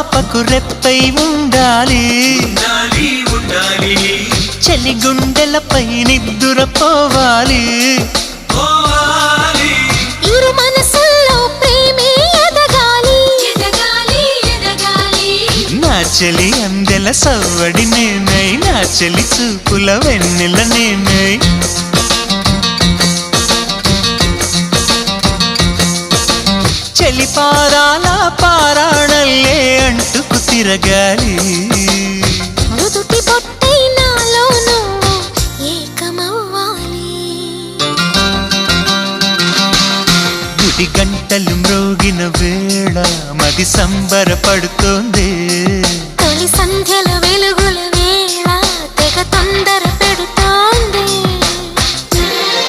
పాపకు రెప్పై ఉండాలి చలి గుండెలపై నిద్దురపోవాలి ఇరు మనసుల్లో ప్రేమే ఎదగాలి నా చెలి అందెల సవ్వడి నేనై నా చెలి చూపుల వెన్నెల నేనై చెలి పారాల పారాణల్లే అంటుకు తిరగాలి నుదుటి బొట్టై నాలో నువ్వు ఏకమవ్వాలి గుడి గంటలు మ్రోగిన వేళ మది సంబరపడుతోంది తొలి సంధ్యల వెలుగు